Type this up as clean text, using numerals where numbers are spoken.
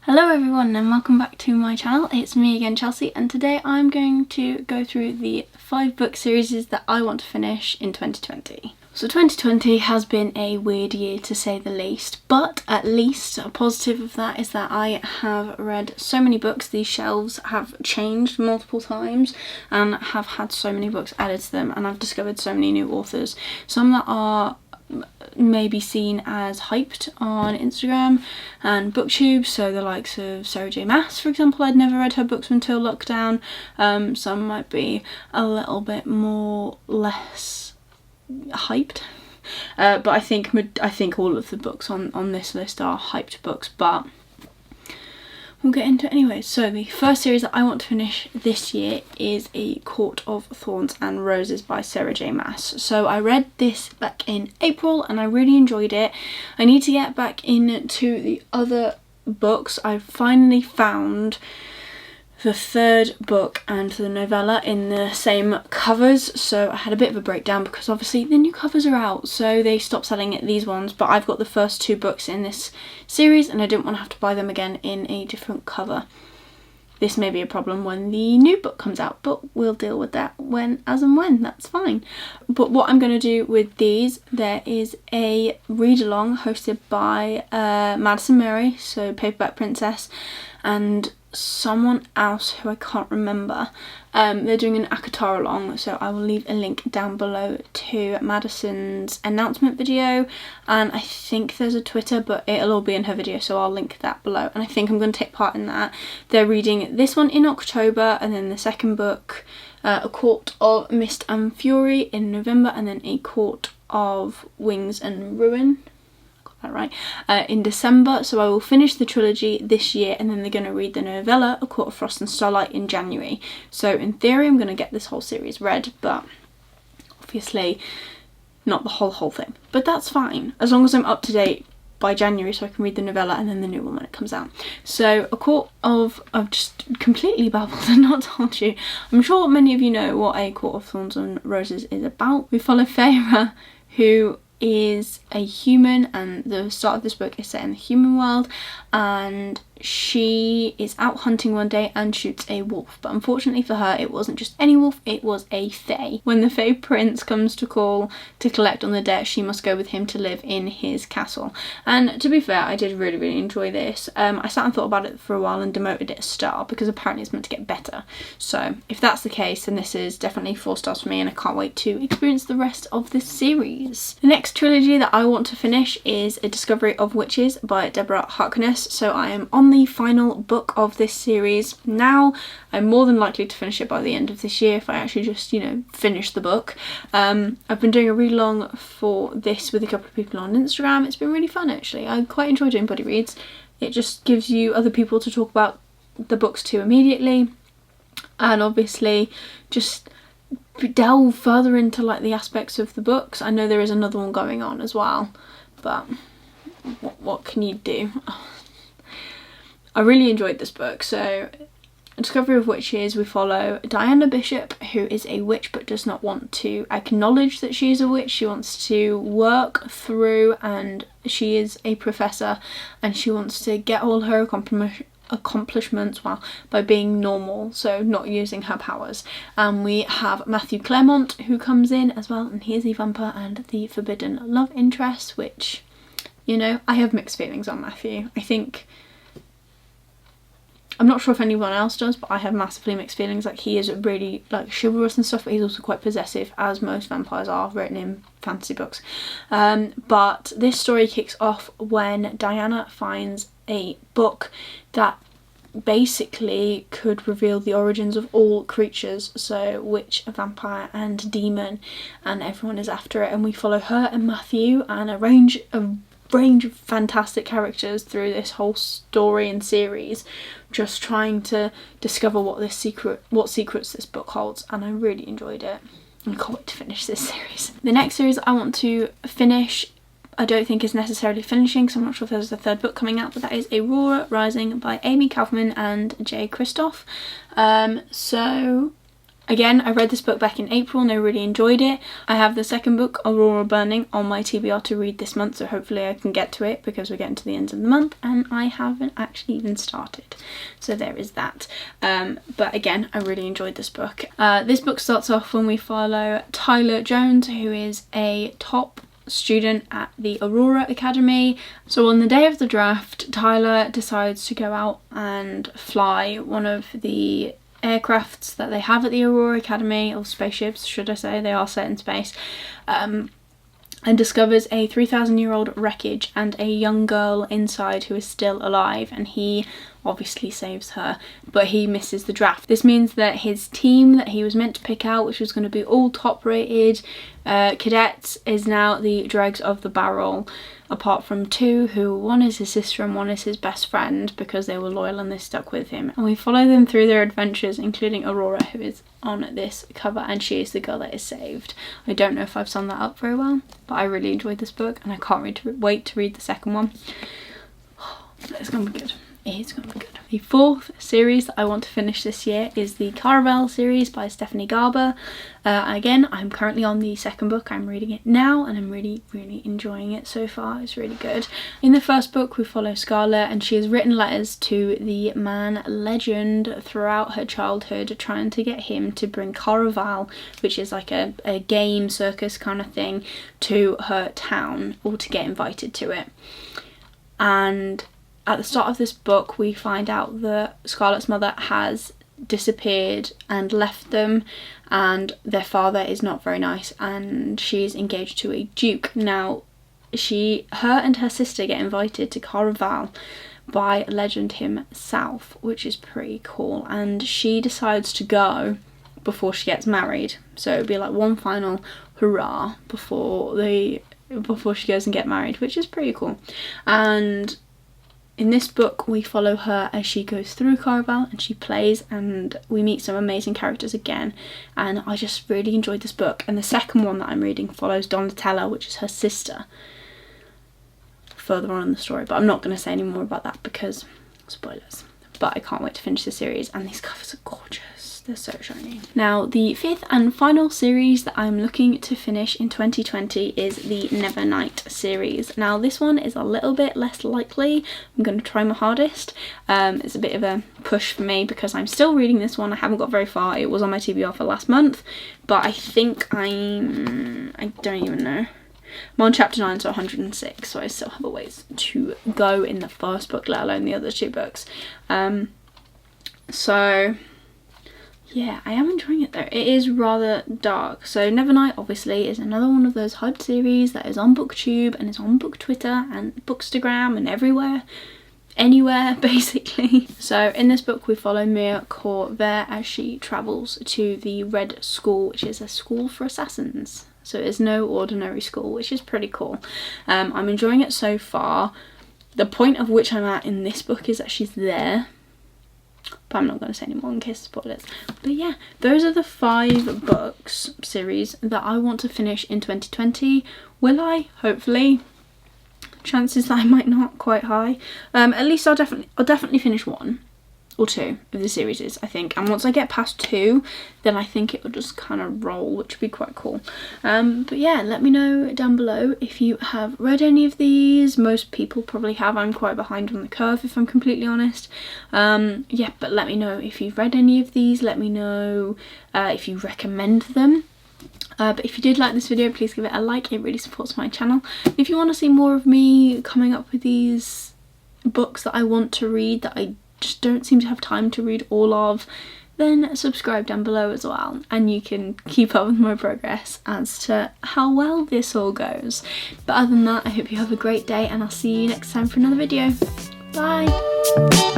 Hello everyone and welcome back to my channel. It's me again, Chelsea, and today I'm going to go through the 5 book series that I want to finish in 2020. So 2020 has been a weird year to say the least, but at least a positive of that is that I have read so many books. These shelves have changed multiple times and have had so many books added to them, and I've discovered so many new authors. Some that are maybe seen as hyped on Instagram and booktube, so the likes of Sarah J Maas, for example. I'd never read her books until lockdown. Some might be a little bit less hyped, but I think all of the books on this list are hyped books, but we'll get into it anyway. So the first series that I want to finish this year is A Court of Thorns and Roses by Sarah J Maas. So I read this back in April and I really enjoyed it. I need to get back into the other books. I finally found the third book and the novella in the same covers, so I had a bit of a breakdown because obviously the new covers are out, so they stopped selling these ones, but I've got the first 2 books in this series and I didn't want to have to buy them again in a different cover. This may be a problem when the new book comes out, but we'll deal with that as and when, that's fine. But what I'm going to do with these, there is a read-along hosted by Madison Mary, so Paperback Princess, and someone else who I can't remember. They're doing an ACOTAR along, so I will leave a link down below to Madison's announcement video, and I think there's a Twitter, but it'll all be in her video, so I'll link that below, and I think I'm going to take part in that. They're reading this one in October, and then the second book, A Court of Mist and Fury, in November, and then A Court of Wings and Ruin, right, in December. So I will finish the trilogy this year, and then they're going to read the novella A Court of Frost and Starlight in January. So in theory I'm going to get this whole series read, but obviously not the whole thing, but that's fine as long as I'm up to date by January so I can read the novella and then the new one when it comes out. So A Court of... I've just completely babbled and not told you. I'm sure many of you know what A Court of Thorns and Roses is about. We follow Feyre, who is a human, and the start of this book is set in the human world, and she is out hunting one day and shoots a wolf, but unfortunately for her it wasn't just any wolf, it was a fae. When the fae prince comes to call to collect on the debt, she must go with him to live in his castle. And to be fair, I did really enjoy this. I sat and thought about it for a while and demoted it a star because apparently it's meant to get better, so if that's the case then this is definitely 4 stars for me, and I can't wait to experience the rest of this series. The next trilogy that I want to finish is A Discovery of Witches by Deborah Harkness. So I am on the final book of this series now. I'm more than likely to finish it by the end of this year if I actually just, finish the book. I've been doing a read along for this with a couple of people on Instagram. It's been really fun actually. I quite enjoy doing buddy reads. It just gives you other people to talk about the books to immediately, and obviously just delve further into like the aspects of the books. I know there is another one going on as well, but what can you do? I really enjoyed this book. So Discovery of Witches, we follow Diana Bishop, who is a witch but does not want to acknowledge that she is a witch. She wants to work through, and she is a professor, and she wants to get all her accomplishments by being normal, so not using her powers. And we have Matthew Claremont who comes in as well, and he is a vampire and the forbidden love interest, which, I have mixed feelings on Matthew. I'm not sure if anyone else does, but I have massively mixed feelings. Like, he is really chivalrous and stuff, but he's also quite possessive, as most vampires are written in fantasy books. But this story kicks off when Diana finds a book that basically could reveal the origins of all creatures, so witch, vampire and demon, and everyone is after it, and we follow her and Matthew and a range of fantastic characters through this whole story and series, just trying to discover what secrets this book holds, and I really enjoyed it. I can't wait to finish this series. The next series I want to finish, I don't think is necessarily finishing, so I'm not sure if there's a 3rd book coming out, but that is Aurora Rising by Amy Kaufman and Jay Kristoff. So Again, I read this book back in April and I really enjoyed it. I have the second book, Aurora Burning, on my TBR to read this month, so hopefully I can get to it because we're getting to the end of the month and I haven't actually even started. So there is that. But again, I really enjoyed this book. This book starts off when we follow Tyler Jones, who is a top student at the Aurora Academy. So on the day of the draft, Tyler decides to go out and fly one of the aircrafts that they have at the Aurora Academy, or spaceships should I say, they are set in space, and discovers a 3,000-year-old wreckage and a young girl inside who is still alive, and he obviously saves her, but he misses the draft. This means that his team that he was meant to pick out, which was going to be all top rated cadets, is now the dregs of the barrel, apart from two, who one is his sister and one is his best friend, because they were loyal and they stuck with him. And we follow them through their adventures, including Aurora, who is on this cover, and she is the girl that is saved. I don't know if I've summed that up very well, but I really enjoyed this book and I can't wait to read the second one. It's gonna be good. It is going to be good. The fourth series that I want to finish this year is the Caravel series by Stephanie Garber. Again, I'm currently on the second book. I'm reading it now and I'm really enjoying it so far. It's really good. In the first book we follow Scarlett, and she has written letters to the man Legend throughout her childhood, trying to get him to bring Caravel, which is like a game circus kind of thing, to her town, or to get invited to it. And at the start of this book we find out that Scarlett's mother has disappeared and left them, and their father is not very nice, and she's engaged to a duke. Now her and her sister get invited to Caravel by Legend himself, which is pretty cool, and she decides to go before she gets married, so it'd be like one final hurrah before she goes and get married, which is pretty cool. And in this book we follow her as she goes through Caravel and she plays, and we meet some amazing characters again, and I just really enjoyed this book. And the second one that I'm reading follows Donatella, which is her sister, further on in the story, but I'm not going to say any more about that because spoilers. But I can't wait to finish the series, and these covers are gorgeous. They're so shiny. Now, the fifth and final series that I'm looking to finish in 2020 is the Nevernight series. Now, this one is a little bit less likely. I'm going to try my hardest. It's a bit of a push for me because I'm still reading this one. I haven't got very far. It was on my TBR for last month, but I think I don't even know. I'm on chapter 9 to 106, so I still have a ways to go in the first book, let alone the other two books. So yeah, I am enjoying it though. It is rather dark. So Nevernight obviously is another one of those hyped series that is on BookTube and is on BookTwitter and Bookstagram and everywhere. Anywhere basically. So in this book we follow Mia Corvair as she travels to the Red School, which is a school for assassins. So it's no ordinary school, which is pretty cool. I'm enjoying it so far. The point of which I'm at in this book is that she's there, but I'm not going to say any more in case of spoilers. But yeah, those are the 5 books series that I want to finish in 2020. Will I? Hopefully. Chances that I might not, quite high. At least I'll definitely finish 1 or 2 of the series, I think. And once I get past 2, then I think it will just kind of roll, which would be quite cool. But yeah, let me know down below if you have read any of these. Most people probably have. I'm quite behind on the curve, if I'm completely honest. Yeah, but let me know if you've read any of these. Let me know if you recommend them. But if you did like this video, please give it a like. It really supports my channel. If you want to see more of me coming up with these books that I want to read that I just don't seem to have time to read all of, then subscribe down below as well, and you can keep up with my progress as to how well this all goes. But other than that, I hope you have a great day, and I'll see you next time for another video. Bye!